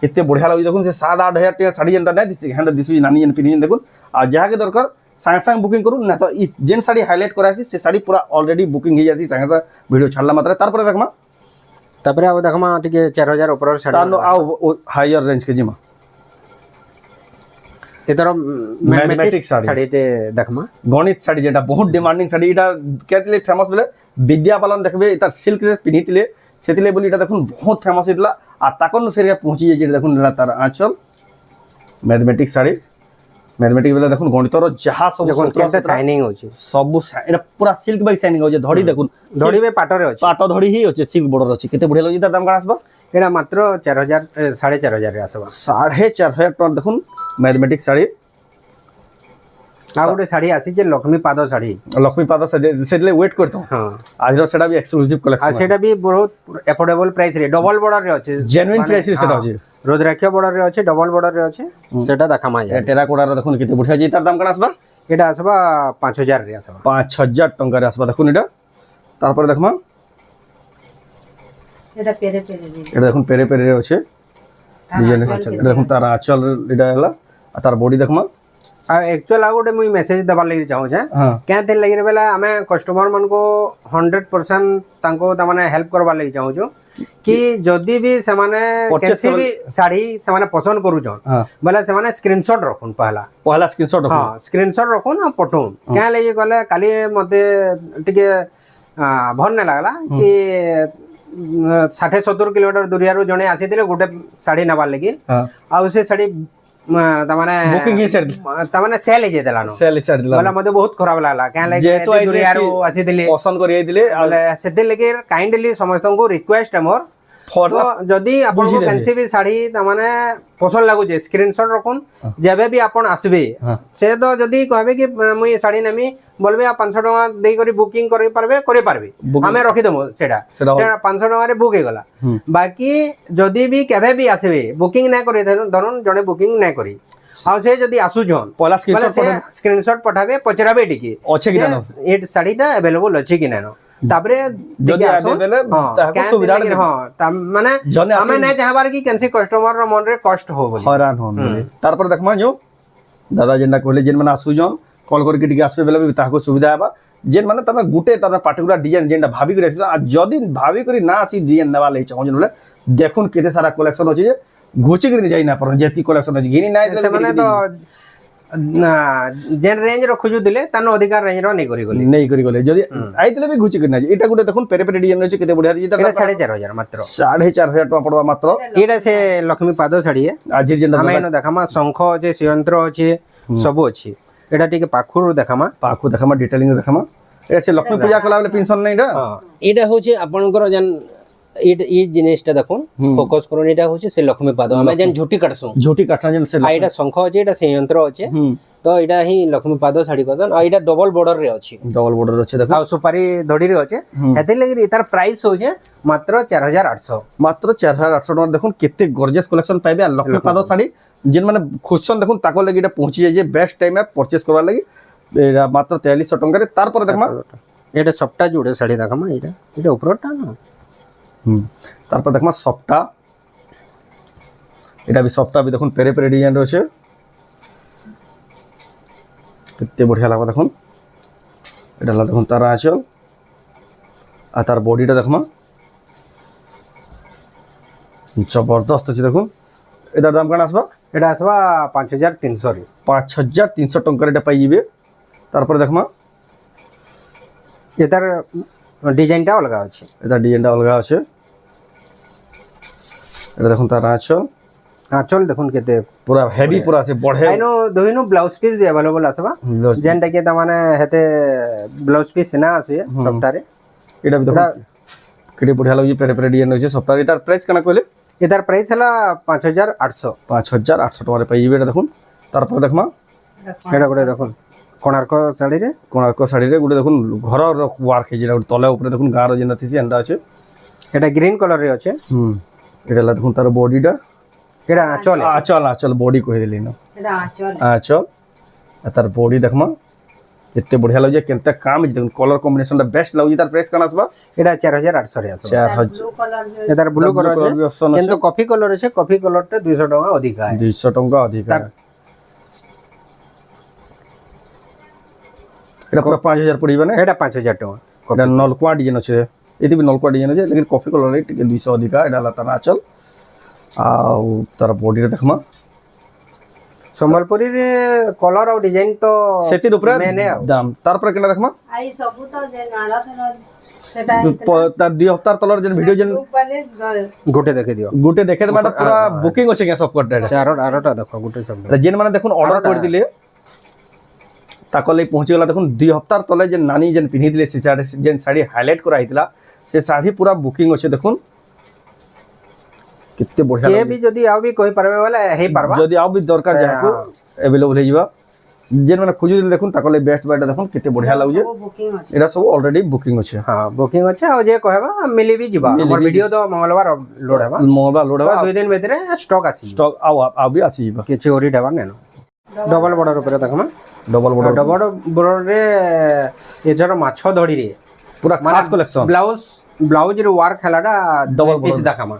केते बढ़िया लागु देखुन से 7-8 हजार टका साड़ी जनता नै दिसी हेंदा दिसु नानी जन पिनिन देखुन आ जहा के दरकार संग संग बुकिंग करू ना तो ई जेन साड़ी हाईलाइट करासी से साड़ी पूरा ऑलरेडी बुकिंग हो जासी संग संग वीडियो छाड़ला मात्र तार पर देखमा तापरे अब देखमा टिके 4000 ऊपर साड़ी तानो आ हायर रेंज के जिमा एतर Mathematics मैथमेटिक्स साड़ी। साड़ी ते देखमा गणित साड़ी जेटा बहुत डिमांडिंग साड़ी इटा केतले फेमस बोले विद्या बालन देखबे इतार सिल्क ड्रेस पिनितिले सेतिले बोली इटा देखुन बहुत फेमस हितला आ ताकन फेर पहुंची जे देखुन तार आंचल मैथमेटिक्स साड़ी मैथमेटिक्स वाला देखुन गणितर जहा सब देखुन केते शाइनिंग होची सब एटा पूरा सिल्क बाई शाइनिंग हो जे धड़ी देखुन धड़ी में पाटरे अछि पाट धड़ी ही होचे सिल्क बॉर्डर अछि केते बढ़िया लगी तार दाम काना आसबा एटा मात्र 4000 4500 रे आसबा 4500 टका देखुन मैथमेटिक्स साड़ी आ गुटे साड़ी आसी जे लक्ष्मी पाद साड़ी लक्ष्मी पाद सेदिले वेट करतो हां आज सेटा भी एक्सक्लूसिव आ कलेक्शन सेटा भी बहुत अफोर्डेबल प्राइस रे डबल बॉर्डर रे अछि जेन्युइन प्राइस रे सेटा अछि रुद्राक्ष बॉर्डर रे अछि डबल बॉर्डर रे अछि सेटा देखामा ए टेराकोटा रे देखुन केते बढ़िया जे तार दाम काना आसबा एटा आसबा 5000 रे आसबा 5000 टका रे आसबा देखुन एटा तार पर देखमा এটা পেরে পেরে দিই एटा देखुन पेरे पेरे रे अछि डिजाइन एटा देखुन तार आंचल एटा हला आ तार बॉडी देखमा आ एक्चुअल आ गुटे मुई मेसेज दबार लागि चाहू छे हां क्या थिन लागि रे बेला हमें कस्टमर मन को 100% तांको त माने हेल्प करबा लागि चाहू छु कि जदी भी से माने Purchase कैसी भी साड़ी से माने पसंद करू छन हां बेला से माने स्क्रीनशॉट रखुन पहला पहला स्क्रीनशॉट रखो हां स्क्रीनशॉट रखुन आ पठुन क्या लागि गले काली मते टिके भर न लागला कि 60-70 किलोमीटर दूरिया रो जने आसीतिले गुटे साड़ी नबार लागि हां आ से साड़ी त माने बुकिंग ही सेट त माने सेल हे देलानो सेल सेट दिला बोला मते बहुत खराब लागला क्या लागि जेहेतु एते दूरिया रो आसीतिले पसंद करि दिले बोले सेते लगे काइंडली समस्त को रिक्वेस्ट है मोर फॉर तो जदी आपन को कैंसी भी साड़ी त माने पसंद लागु जे स्क्रीनशॉट रखुन जेबे भी आपन आसबे हां से तो जदी कहबे कि मुई साड़ी नेमी बोलबे आ 500 टका देई करी बुकिंग करे पारबे हमें रखि देमो सेटा 500 टका रे बुक हे गला बाकी जदी भी केबे भी आसबे बुकिंग ना करे धरन जने बुकिंग ना करी आ से जदी आसु जन पहला स्क्रीनशॉट पठाबे पचराबे टिके अच्छे कि ना ए साड़ीटा अवेलेबल अछि कि ना तापरे जदी अवेलेबल ताको सुविधा हां माने हमें नै चाहबार कि कैंसी कस्टमर रो मन रे कष्ट हो बोली हैरान होन तार पर देखमा जो दादा जेंडा कहले जेन माने आसु जन कॉल करके टिके आसबे बेले ताको सुविधा हेबा जेन माने तमे गुटे तमे पार्टिकुलर डिजाइन जेंडा भाभी करे आ जदी भाभी करी ना अछि डिजाइन नेबा ले चाहो जन बोले देखुन केते सारा कलेक्शन अछि जे घोची करी जाई ना पर जेती कलेक्शन अछि गिनी नाइ से माने तो जेन रेंज रो खोजु दिले तानो अधिकार रेंज रो नै करी गली नहीं करी गले जदी आइतले भी घुची करना एटा गुटे देखुन पेरे पेरे डिजाइन अछि केते बढ़िया दिता एटा 4500 मात्र 4500 टका पड़वा मात्र एटा से लक्ष्मी पादो साड़ी है आजिर जेंडा हमें न देखामा शंख अछि सियंत्र अछि सब अछि एटा टिके पाखुर देखामा पाखु देखामा डिटेलिंग देखामा ए से लक्ष्मी पूजा कला बेले पेंशन नै डा हां एटा होछि आपनकर जन ई जिनिसटा देखुन फोकस करूँ एटा होछि से लक्ष्मी पाद हमें जेन झुटी काटसु झोटी काटना जेन से एटा शंख अछि एटा संयंत्र अछि तो एटा ही लक्ष्मी पाद साड़ी कदन आ एटा डबल बॉर्डर रे अछि डबल बॉर्डर अछि देखो आ सुपारी धड़ी रे अछि हेते लागि इतार प्राइस होजे मात्र 4800 मात्र 4800 टका देखुन केते गॉर्जियस कलेक्शन पाइबे आ लक्ष्मी पाद साड़ी जेन मैंने खुशन देखुन ताको लगी এটা পৌঁছি যায় যে বেস্ট টাইমে পারচেজ করবার লাগি এটা মাত্র 4300 টাকারে তারপরে দেখমা এটা সবটা জুড়ে শাড়ি দেখামা এটা উপরটা না তারপর দেখমা সফটা এটা भी সফটা भी দেখুন পেরে পেরে ডিজাইন রয়েছে কিত্তে বঢ়িয়া লাগবে দেখুন এটা হলো দেখুন তার আঁচল আর তার বডিটা দেখমা জবরদস্ত আছে দেখুন এটার দাম কেন আসবা এটা আসবা 5300 রে 5300 টাকার এটা পাই যাবে তারপরে দেখমা এটার ডিজাইনটা আলাদা আছে এটা ডিজাইনটা আলাদা আছে এটা দেখুন তার আঁচল আঁচল দেখুন কেতে পুরা হেভি পুরা আছে বড়ে আইনো দহিনো ব্লাউজ পিস বি अवेलेबल আসবা যেনটা কি তা মানে হেতে ব্লাউজ পিস না আছে সবটারে এটা भी দেখুন কেটে বঢ়িয়া লাগছে পেরে পেরে ডিজাইন রয়েছে সবটার এটার প্রাইস কেন কইলে এটার প্রাইস হলা 5800 5800 টাকারে পাই যাবে এটা দেখুন তারপর দেখমা এটা করে দেখুন কোণার্ক শাড়িরে কোণার্ক শাড়িরে গুটে দেখুন ঘর ওয়ার্ক হয়ে যেটা তলে উপরে দেখুন গাঁর যেটা থিসি এন্দা আছে এটা গ্রিন কালারে আছে এটা দেখুন তার বডিটা এটা আঁচল আঁচল বডি কই দিলি না এটা আঁচল আঁচল আর তার বডি দেখমা কেতে বঢ়িয়া লাগছে কেনতে কাম দেখুন কলর কম্বিনেশনটা বেস্ট লাগছে তার প্রাইস কেন আসবা এটা 4800 রে আসবা 4000 ব্লু কালার এটার ব্লু কালার আছে অপশন আছে কিন্তু কফি কালার আছে কফি কালারটা 200 টাকা অধিক আছে 200 টাকা অধিক এটা পুরো 5000 পড়িবে না এটা 5000 টাকা এটা নলকুয়া ডিজাইন আছে এটি भी নলকুয়া ডিজাইন আছে লেকিন কফি কলর টিকে 200 অধিক এটা হলা তার আঁচল ଆଉ ତାର ବଡିରେ ଦେଖମା ସମ୍ବଲପୁରୀ ରେ କଲର ଆଉ ଡିଜାଇନ ତ ସେଥିର ଉପରେ ଦାମ ତାରପରେ କେନା ଦେଖମା ଆଇ ସବୁ ତ ଯେ ନାଳା ସେଟା ତାର 2 ହପ୍ତାହ ତଳର ଯେନ୍ ଭିडिଓ ଯେନ୍ ଗୋଟେ ଦେଖେ ଦିଅ ଗୋଟେ ଦେଖେ ଦେବାଟା ପୁରା ବୁକିଂ ଅଛି કે ସବକଟ এটা ଆରଟା ଦେଖ ଗୋଟେ ଶବ୍ଦ ଯେନ୍ ମାନେ ଦେଖୁন অর্ডার କରି দিলে ତାକ ଲାଗି ପହଞ୍ଚି ଗଲା ଦେଖୁন 2 ହପ୍ତାହ ତଳେ ଯେନ୍ ନାନି ଯେନ୍ ପିନ୍ଧି দিলে ସେ ଯେନ୍ ଶାଢ଼ୀ ହାଇଲାଇଟ୍ করা হইতলা ସେ ଶାଢ଼ୀ ପୁରା বুকিং ଅଛି দেখুন कितने बढ़िया के भी जदी आउ भी कहि परबे वाला हे परबा जदी आउ भी दरकार जाको अवेलेबल हे जिबा जेन माने खोजु देखुन ताकले बेस्ट बाटा देखुन कितने बढ़िया लागु जे एटा सब ऑलरेडी बुकिंग अछि हां बुकिंग अछि आ जे कहबा मिली भी जिबा हमर वीडियो तो मंगलवार लोड हेबा लोड हेबा 2 दिन भीतर स्टॉक आसी स्टॉक आउ भी आसी जिबा किछि ओरी डेबा ने डबल बॉर्डर ऊपर देखमा डबल बॉर्डर रे ए जरो माछो धड़ी रे पूरा खास कलेक्शन ब्लाउज रे वर्क हलाडा डबल पीस देखामा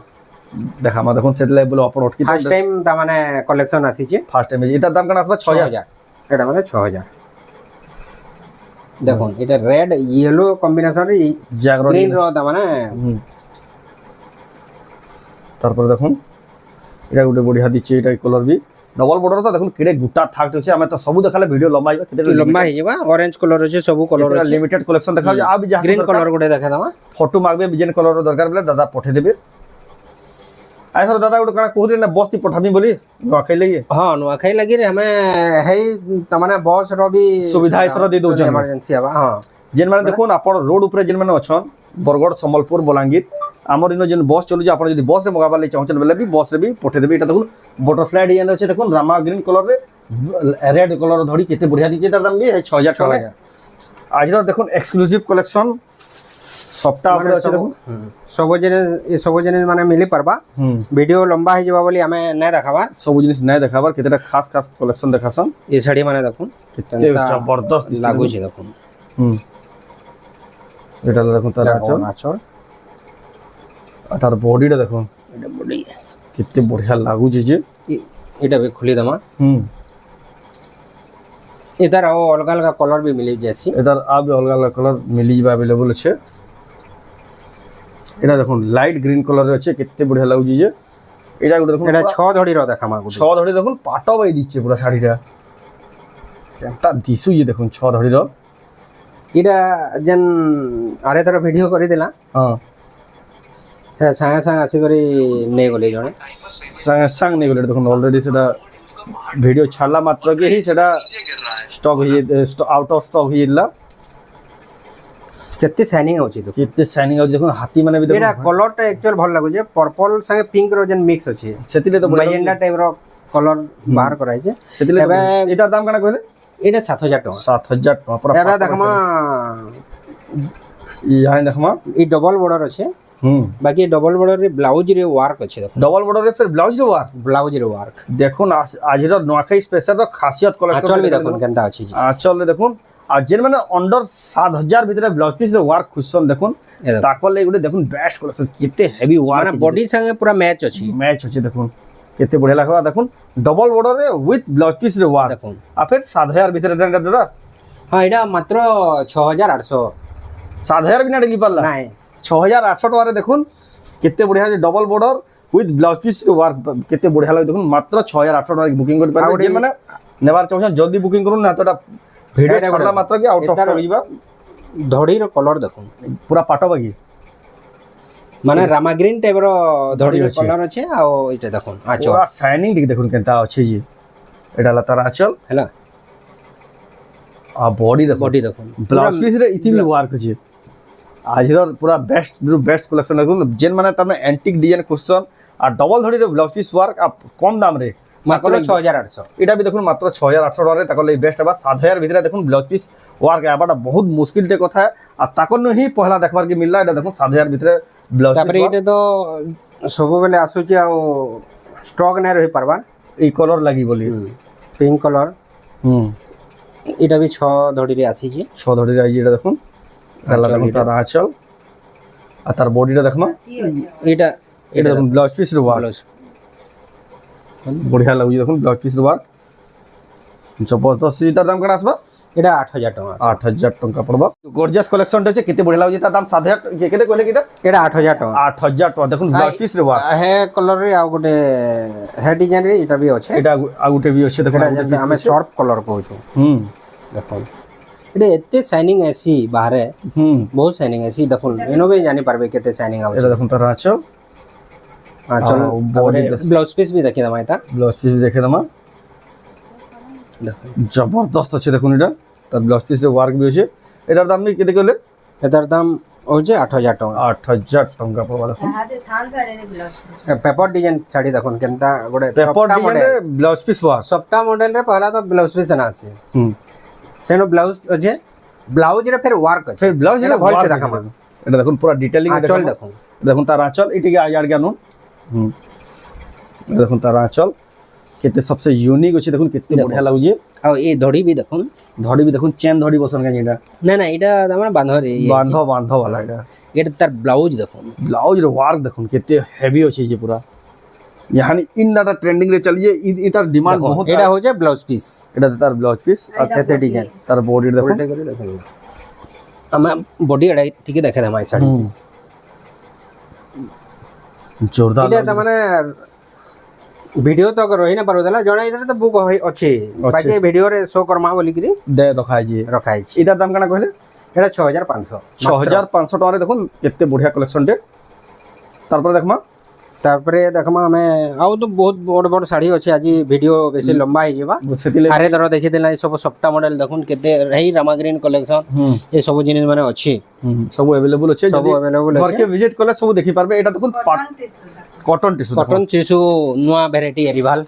देखामा देखुन सेतले बोलो अपन अटकी फर्स्ट टाइम ता माने कलेक्शन आसी छे फर्स्ट टाइम इतार दाम कना आसबा 6000 एटा माने 6000 देखुन एटा रेड येलो कॉम्बिनेशन रे ग्रीन रो ता माने तारपर देखुन एटा गुटे बढ़िया दिचे एटा कलर भी डबल बॉर्डर तो देखुन केडे गुटा थाक होचे हमें तो सब देखाले वीडियो लंबा हिबा केते लंबा हि जेबा ऑरेंज कलर होचे सब कलर होचे लिमिटेड कलेक्शन देखा आ भी ग्रीन कलर गुटे देखा दमा फोटो मागबे बिजन कलर दरकार बेले दादा पठे देबे आइ सर दादा गुटे कना कहले ना बस ती पठाबी बोली नखाई लगी हां नखाई लगी रे हमें है त माने बस रो भी सुविधा इतर दे दउ इमरजेंसी आबा हां जेन माने देखुन आपण रोड ऊपर जेन माने अछन बरगड़ संबलपुर बलांगीर आमर इन जेन बस चलु जे आपण जदी बस रे मगाबा ले चाहछन बेले भी बस रे भी पठे देबे एटा देखुन बटरफ्लाई डिजाइन अछि देखुन रामा ग्रीन कलर रे रेड कलर धड़ी केते बढ़िया दिजे तार दाम भी 6000 टाका आज देखुन एक्सक्लूसिव कलेक्शन सप्ताह ऊपर अछि देखुन सब जने माने मिली परबा वीडियो लंबा हे जेबा बोली हमें नै देखाबार सब जिनिस नै देखाबार केतेटा खास खास कलेक्शन देखासन ए साड़ी माने देखुन कितने जबरदस्त लागु छै देखुन एटा देखुन तार आचल तार बॉडीटा देखुन एटा बॉडी कितने बढ़िया लागु छै जे एटा भी खुली दमा इधर आओ अलग अलग कलर भी मिली जैसी इधर आ भी अलग अलग कलर मिली जाबा अवेलेबल छै एटा देखुन लाइट ग्रीन कलर रे छै केते बढ़िया लागु जे एटा गुटे देखुन एटा 6 धड़ी रो देखामा 6 धड़ी देखुन पाटो बाई दिचे पूरा साड़ीटा केनता दिसु ये देखुन 6 धड़ी रो एटा जन आरे तर वीडियो करि देला हां हे संग संग आसी करी नै गले जने संग नै गले देखुन ऑलरेडी सेटा वीडियो छाड़ला मात्र के ही सेटा stock he out of stock हिला केते शाइनिंग होची तो केते शाइनिंग होची देखो हाथी माने भी एटा कलर टा एक्चुअल भल लागु जे पर्पल संगे पिंक रो जन मिक्स अछि सेतिले तो मैजेंडा टाइप रो कलर बाहर कराइ जे सेतिले एटा दाम कना कहले एटा 7000 टका 7000 टका पूरा एबा देखमा यहाँ देखमा ई डबल बॉर्डर अछि বাকি ডবল বর্ডর রে ব্লাউজ রে ওয়ার্ক আছে দেখুন ডবল বর্ডর ফির ব্লাউজ রে ওয়ার্ক ব্লাউজ রে ওয়ার্ক দেখুন আজর নোয়াখাই স্পেশাল র খাসিয়ত কালেকশন আঁচল বি দেখুন কেনতা আছে আঁচল দেখুন আর যেন মানে অন্ডর 7000 ভিতরে ব্লাউজ পিস রে ওয়ার্ক খুশন দেখুন তাকর লাগি গুটে দেখুন বেস্ট কালেকশন কেতে হেভি ওয়ার্ক মানে বডি সঙ্গে পুরা ম্যাচ আছে ম্যাচ হচ্ছে দেখুন কেতে বড়িয়া লাগবা দেখুন ডবল বর্ডর রে উইথ ব্লাউজ পিস রে ওয়ার্ক দেখুন আর ফির 7000 ভিতরে এটা দাদা হ্যাঁ এটা মাত্র 6800 7000 বিনা ডেলি পারলা নাই 6800 টাকারে দেখুন কেতে বড়িয়া আছে double border with blouse piece work কেতে বড়িয়া লাগে দেখুন মাত্র 6800 টাকা বুকিং করতে পারবে যে মানে নেবার চাহুছেন জলদি বুকিং করুন না তো এটা ভিডিও ছাড়লা মাত্র কি আউট অফ স্টক হইবা ধড়ির কলর দেখুন পুরা পাটো বাকি মানে রামা গ্রিন টাইপর ধড়ির কলর আছে আর এটা দেখুন আঁচল পুরা শাইনিং দিকে দেখুন কেনতা আছে জি এটা হলা তার আঁচল হেলা আর বডি দেখুন বডি দেখুন ব্লাউজ পিস রে ইতি বি ওয়ার্ক আছে আজর পুরা বেস্ট কালেকশন দেখুন যেন মানে তুমি অ্যান্টিক ডিজাইন খুঁজছন আর ডবল ধড়ির ব্লাউজ পিস ওয়ার্ক আর কম দাম রে মাত্র 6800 এটা বি দেখুন মাত্র 6800 টাকা তাকলে বেস্ট আবার 7000 ভিতরে দেখুন ব্লাউজ পিস ওয়ার্ক আবারটা বহুত মুশকিল তে কথা আর তাকর হি পহলা দেখবার কি মিললা এটা দেখুন 7000 ভিতরে ব্লাউজ তারপরে এটা তো ସବୁବେଳେ ଆସୁଛି ଆଉ ଷ୍ଟକ୍ ନାଇଁ ରହି ପାରବା এই কলর লাগি বলি ପିଙ୍କ କଲର হুম এটা ବି 6 ধড়িরে আসিছে 6 ধড়ির আইজি এটা দেখুন তাহলে দেখুন তার আঁচল আর তার বডিটা দেখুন এটা এটা দেখুন ব্লাউজ পিস রে ওয়ার্ক ব্লাউজ বঢ়িয়া লাগুଛି দেখুন ব্লাউজ পিস রে ওয়ার্ক জবরদস্ত তার দাম কেনা আসবা এটা 8000 টাকা 8000 টଙ୍କା পড়বা গর্জিয়াস কালেকশনটা আছে কেতে বঢ়িয়া লাগুଛି তার দাম 7000 কেতে কইলে কিটা এটা 8000 টাকা 8000 টଙ୍କା দেখুন ব্লাউজ পিস রে ওয়ার্ক হে কলর রে ଆଉ ଗୋଟେ হে ডিজাইন রে এটা ବି ଅଛି এটা আগুটে বি আছে দেখুন এটা ଆମେ সর্প কলর কହୁଛୁ হুম দেখুন এটা এতে শাইনিং আছে বাহারে বহুত শাইনিং আছে দেখুন এনো भी জানি পারবে কেতে শাইনিং আছে এটা দেখুন তার আঁচল আঁচল বডি ব্লাউজ পিস भी দেখি দাম এটা ব্লাউজ পিস দেখে দামা দেখুন জবরদস্ত আছে দেখুন এটা তার ব্লাউজ পিস রে ওয়ার্ক বি আছে এটার দাম কেতে কইলে এটার দাম হচ্ছে 8000 টাকা 8000 ଟଙ୍କା পড়বা দেখুন হাতে থান সাড়ে ব্লাউজ পেপর ডিজাইন শাড়ি দেখুন কেনতা গোটে পেপর সফটা design model blouse piece work সফটা মডেল রে পহলা তো ব্লাউজ পিস না আছে হুম সেনো ব্লাউজ আছে ব্লাউজ রে ফের ওয়ার্ক আছে ফির ব্লাউজ এটা ভালসে দেখামা এটা দেখুন পুরা ডিটেইলিং আঁচল দেখুন দেখুন তার আঁচল এটিকে আয়ার জ্ঞান হুম এটা দেখুন তার আঁচল কেতে সবসে ইউনিক আছে দেখুন কেতে বঢ়িয়া লাগুছে আর এই ধড়ি भी দেখুন ধড়ি বি দেখুন চেন ধড়ি বসন কেন এটা না না এটা আমার বাঁধরে বান্ধ বান্ধ वाला এটা এটা তার ব্লাউজ দেখুন ব্লাউজ রে ওয়ার্ক দেখুন কেতে হেভি আছে যে পুরা ইয়ানি ইন দাটা ট্রেন্ডিং রে চলিয়ে ইতার ডিমান্ড বহুত এটা হচ্ছে ব্লাউজ পিস এটা তার ব্লাউজ পিস আর এতে ডিজাইন তার বডি দেখুন উল্টে করে দেখুন আমার বডি এটাই ঠিক দেখে দাম এই শাড়ি জোরদার এটা তো মানে ভিডিও তো রহি না পারুদলা জଣା এটা তো বুক আছে বাকি ভিডিও রে শো করমা বলি কি দে রখাই যে রখাইছি এটার দাম কেনা কইলে এটা 6500 6500 টাকা দেখুন কেতে বঢ়িয়া কালেকশন টে তারপরে দেখমা তারপরে দেখমা আমি আউ তো বহুত বড় বড় শাড়ি আছে আজি ভিডিও বেশি লম্বা হই যাবা সেতিলে আরে ধর দেখি দেলা এই সব সফটা মডেল দেখুন কেতে রহি রামা গ্রিন কালেকশন এই সব জিনিস মানে আছে সব अवेलेबल আছে সব अवेलेबल আছে ঘরকে ভিজিট করলে সব দেখি পারবে এটা দেখুন কটন টিস্যু কটন টিস্যু নয়া ভ্যারাইটি এরিভাল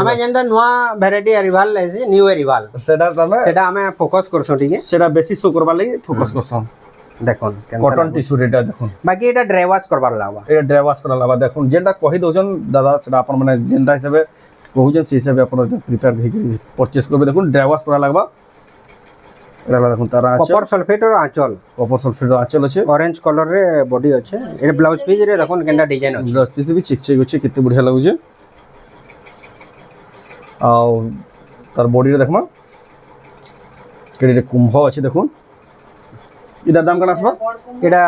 আমি যেটা নয়া ভ্যারাইটি এরিভাল লাইছি নিউ এরিভাল সেটা তবে সেটা আমি ফোকাস করছো ঠিক আছে সেটা বেশি শো করবার লাগি ফোকাস করছন দেখুন কটন টিস্যু এটা দেখুন বাকি এটা ড্রাই ওয়াশ করবার লাগবা এটা ড্রাই ওয়াশ করা লাগবা দেখুন যেটা কহি দউছন দাদা সেটা আপন মানে যেটা হিসাবে কহুছন সেই হিসাবে আপন প্রিপেয়ার হইকি পারচেজ করবে দেখুন ড্রাই ওয়াশ করা লাগবা এটা দেখুন তার আঁচল কপার সালফেট আর আঁচল কপার সালফেট আঁচল আছে অরেঞ্জ কলর রে বডি আছে এটা ব্লাউজ পিস রে দেখুন কেনটা ডিজাইন আছে ব্লাউজ পিস বি চিকচিক আছে কেতে বঢ়িয়া লাগুছে আও তার বডি রে দেখমা কেড়ে কুম্ভ আছে দেখুন এটার দাম কেন আসবা এটা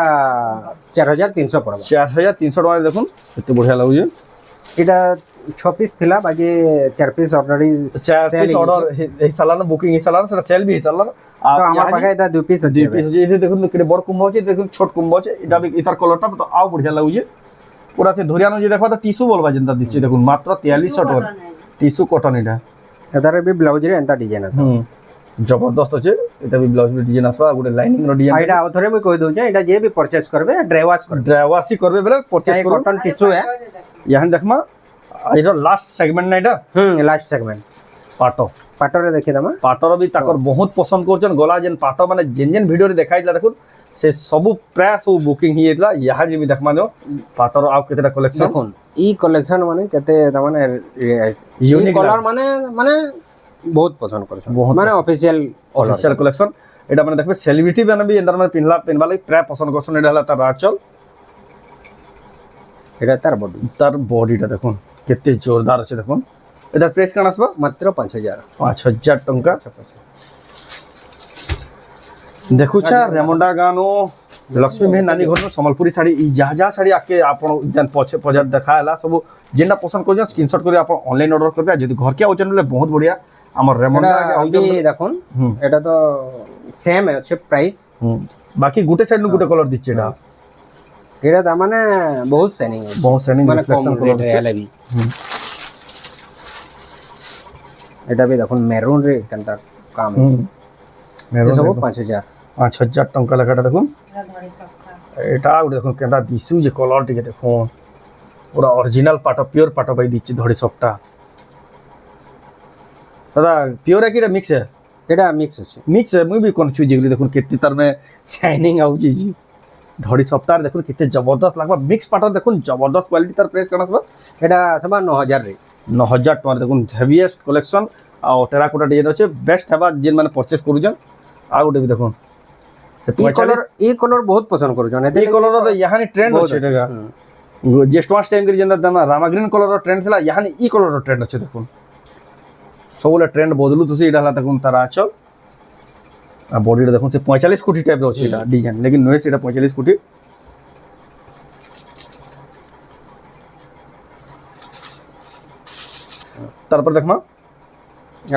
4300 পড়বা 4300 টাকা দেখুন কেতে বঢ়িয়া লাগুছে এটা 6 পিস থিলা বাকি 4 পিস অলরেডি 4 পিস অর্ডার এই সালানা বুকিং এই সালানা সেটা সেল বি সালানা তো আমার পাখে এটা 2 পিস আছে 2 পিস আছে এই দেখুন কেড়ে বড় কুম্ভ আছে দেখুন ছোট কুম্ভ আছে এটা ইতার কলরটা তো আও বঢ়িয়া লাগুছে পুরা সে ধরিয়ানো যে দেখবা তো টিস্যু বলবা যেটা দিচ্ছে দেখুন মাত্র 4300 টাকা টিস্যু কটন এটা এটারে বি ব্লাউজ রে এন্তা ডিজাইন আছে জবরদস্ত আছে এটা বি ব্লাউজ ডিজাইন আসবা গোটে লাইনিং র ডিজাইন এটা আউথরে মই কই দউছে এটা যে বি পারচেজ করবে ড্রাই ওয়াশ করবে ড্রাই ওয়াশই করবে বলে পারচেজ করবে কটন টিস্যু है ইয়ান দেখমা এটা লাস্ট সেগমেন্ট না এটা লাস্ট সেগমেন্ট পাটো পাটরে দেখি দামা পাটর বি তাকর বহুত পছন্দ করছেন গলা যেন পাটো মানে যেন যেন ভিডিও রে দেখাইলা দেখুন से सब प्राय सब बुकिंग ही हेतला यहाँ जे भी देखमा जो पाटर आउ केतेटा कलेक्शन দেখুন ই কলেকশন মানে কেতে মানে Unique ইউনিক কলর লাগে। মানে মানে বহুত পছন্দ করছেন বহুত মানে অফিসিয়াল কলর অফিসিয়াল কলেকশন এটা মানে দেখবে সেলিব্রিটি মানে भी এন্দার মানে পিনবা লাগি প্রায় পছন্দ করছেন এটা হলা তার আঁচল এটা তার বডি তার বডিটা দেখুন কেতে জোরদার আছে দেখুন এটার প্রাইস কেন আসবা মাত্র 5000 5000 টঙ্কা দেখুছা রেমন্ডা গানো লক্ষ্মী মেহের নাनी घर সম্বলপুরি শাড়ি ই যা যা শাড়ি আকে আপন জান পছে পজার দেখা হলা सब যেটা পছন্দ করছেন স্ক্রিনশট করে আপন অনলাইন অর্ডার করবে আর যদি ঘরকে আউছেন বলে বহুত বড়িয়া আমার রেমন্ডা এটা আউছেন আমি দেখুন হুম এটা তো সেম আছে প্রাইস হুম বাকি গুটে সাইড নু গুটে কালার দিচ্ছে এটা এটা তার মানে বহুত শাইনিং আছে বহুত শাইনিং মানে কম রিফ্লেকশন কালার রেট হেলে বি হুম এটা भी দেখুন মেরুন রে কেনতা কাম হুম আছে সব 5000 5000 টঙ্কা লাগাটা দেখুন এটা ধরে সবটা এটা গোটে দেখুন কেনতা দিছু যে কলর টিকে দেখুন পুরা অরিজিনাল পাট পিওর পাট বাই দিচ্ছে ধরে সবটা দাদা পিওর है कि मिक्स है এটা মিক্স আছে मिक्स है मुझे भी कन्फ्यूज हो देखुन केते तार में शाइनिंग आउची जी धड़ी सप्ताह देखुन केते जबरदस्त लागबा मिक्स पाटर देखुन जबरदस्त क्वालिटी तार प्राइस कना सब এটা সবা 9000 রে 9000 टका देखुन हेवीएस्ट कलेक्शन आ टेराकोटा डिजाइन আছে बेस्ट हेबा जेन माने परचेस करूजन आ गोटे भी देखुन এই কলর বহুত পছন্দ করছন এই কলর তো ইয়াহানি ট্রেন্ড আছে এটা যে স্টমাস টাইম করে যেন দানা রামা গ্রিন কলর ট্রেন্ড থিলা ইয়াহানি ই কলর ট্রেন্ড আছে দেখুন सबले ट्रेंड बदलू तो এটা হলা দেখুন তার আঁচল আর বডিটা দেখুন সে 45 কোটি টাইপ আছে এটা ডিজাইন लेकिन নয় সেটা 45 কোটি তারপর দেখমা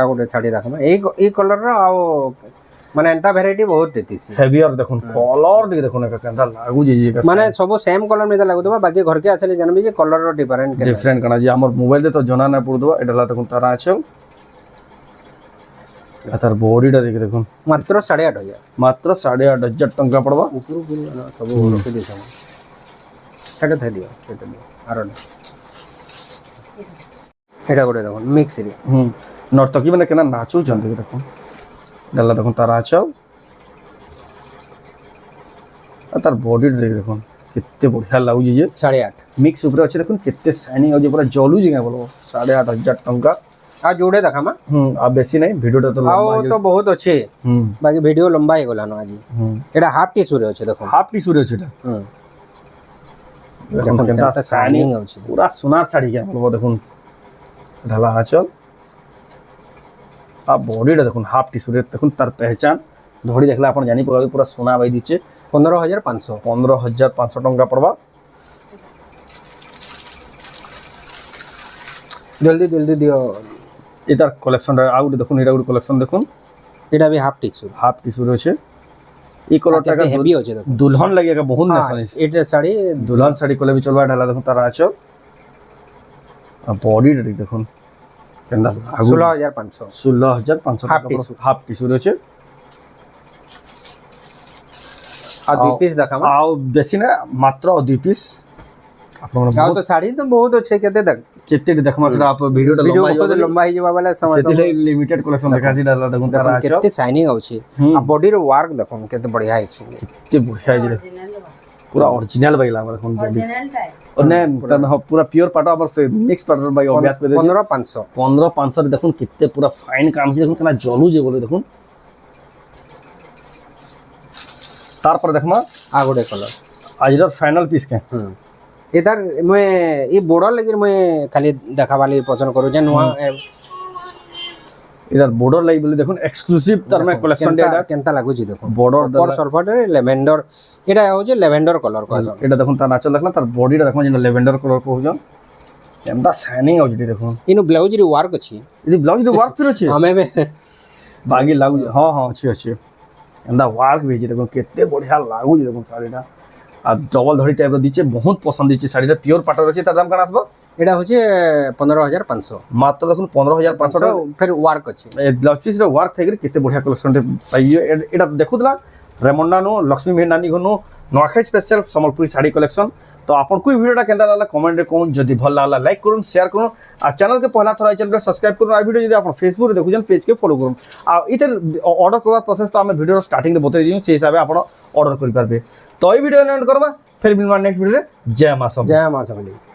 আর গোটে শাড়ি দেখাম এই কলর আও মানে এন্তা ভ্যারাইটি বহুত দেতিছি হেভিয়ার দেখুন কলর দিকে দেখুন একা কেনতা লাগু যে মানে সব সেম কলর মিতা লাগুতবা বাকি ঘরকে আসলে জানবি যে কলর ডিফারেন্ট কেন ডিফারেন্ট কানা যে আমার মোবাইল তো জনা না পড়দবা এটা হলা দেখুন তার আঁচল আর তার বডিটা দেখে দেখুন মাত্র 8500 মাত্র 8500 টঙ্কা পড়বা উপর সব রকে দিছাম এটা থাই দিও এটা দিও আর এটা গোটে দেখুন মিক্স রে হুম নর্তকী মানে কেনা নাচুছন দেখে দেখুন গলা দেখুন তার আঁচল আর তার বডিটা দেখে দেখুন কেতে বঢ়িয়া লাগুଛି যে 8.5 মিক্স উপরে আছে দেখুন কেতে শাইনিং আছে পুরা জলুଛି কেন বলবো 8500 টঙ্কা আর जोड़े দেখামা আর বেশি নাই ভিডিওটা তো আও লম্বা তো বহুত আছে হুম বাকি ভিডিও লম্বা হয়ে গলানো আজি হুম এটা হাফ টিস্যু রে আছে দেখুন হাফ টিস্যু আছে এটা হুম দেখুন দেখুন কেনতা কেনতা শাইনিং শাইনিং আছে পুরা সোনার শাড়ি কেন বলবো দেখুন ঢালা আঁচল আর বডিটা দেখুন হাফ টিস্যু দেখুন তার পেহচান ধরি দেখলে আপনার জানি পাবে পুরা সোনা বাই দিচ্ছে 15500 15500 টঙ্কা পড়বা জলদি জলদি দিও এটার কালেকশনটা আউট দেখুন এটা আউট কালেকশন দেখুন এটা भी হাফ টিস্যু হাফ টিস্যু রয়েছে এই কলরটা হেভি আছে দেখুন দুলহন লাগেগা বহুত নেশানি এটা শাড়ি দুলহন শাড়ি কলে भी চলবা ঢালা দেখুন তারা আছো আর বডিটা দেখুন কেনটা 16500 16500 Half টাকা tissue. হাফ টিস্যু রয়েছে আর দুই পিস দেখামা আও বেশি না মাত্র দুই পিস আপনারা আর তো শাড়ি তো বহুত আছে কেতে দেখ কেতে দেখমা সেটা আপ ভিডিওটা ভিডিও লম্বা বহুত লম্বা হই যাবা বলে সময় সেদিলে লিমিটেড কালেকশন দেখাছি ঢালা দেখুন তারা দেখুন আছো কেতে শাইনিং আছে আর বডির ওয়ার্ক দেখুন কেতে বঢ়িয়া আছে কেতে বঢ়িয়া আছে পুরা অরিজিনাল বাইলা দেখুন বডি অরিজিনালটাই অনে পুরা পিওর পাটা আবার সে মিক্স পাটার বাই অভ্যাস করে 15500 15500 দেখুন কেতে পুরা ফাইন কাম আছে দেখুন কেনা জলু যে বলে দেখুন তারপরে দেখমা আর গোটে কলর আজর ফাইনাল পিস কে এটার মই এই বড় লাগি মই খালি দেখাবালি পছন্দ করু যে নোয়া এটার বর্ডার লাই বলে দেখুন এক্সক্লুসিভ তার মানে কালেকশন ডে এটা কেনতা লাগুছি দেখুন বর্ডার পর সলফাটের ল্যাভেন্ডার এটা হচ্ছে ল্যাভেন্ডার কলর কজন এটা দেখুন তার নাচল দেখলাম তার বডিটা দেখুন যেটা ল্যাভেন্ডার কালার কହୁজন কেমটা শাইনিং আউজি দেখুন ইনো ব্লাউজ রি ওয়ার্ক আছে যদি ব্লাউজ রে ওয়ার্ক ফির আছে ଆମେ ବି বাকি লাগু হ্যাঁ হ্যাঁ আছে আছে এন্দা ওয়ার্ক ভেজি দেখুন কেতে বঢ়িয়া লাগুছি দেখুন শাড়িটা আর ডবল ধরি টাইপ দিচ্ছে বহুত পছন্দ দিচ্ছে শাড়িটা পিওর পাটর আছে তার দাম কেন আসবে এটা হচ্ছে 15500 মাত্র দেখুন 15500 টাকা ফের ওয়ার্ক আছে এই ব্লাউজ পিসর ওয়ার্ক থেকে কেতে বঢ়িয়া কালেকশনଟେ পাইयो এটা দেখুদলা রেমন্ডানো লক্ষ্মী মেহের নানি ঘনু নোয়াখাই স্পেশাল সম্বলপুরি শাড়ি কলেকশন তো आपको ভিডিওটা কেন্দা লাগলা কমেন্ট রে কোন যদি ভাল লাগলা লাইক করুন শেয়ার করুন আর চ্যানেল কে পহলা থরা চ্যানেল সবস্ক্রাইব করুন আর ভিডিও যদি আপন ফেসবুক রে দেখুছেন পেজ কে ফলো করুন আর ইতে অর্ডার করার প্রসেস তো আমি ভিডিওর স্টার্টিং রে বতাই দিও সেই হিসাবে আপন অর্ডর করে পারবে। তো এই ভিডিও এন্ড করবা ফের মিলবা নেক্সট ভিডিওরে। জয় মা সমলেই। जय मां समलेई।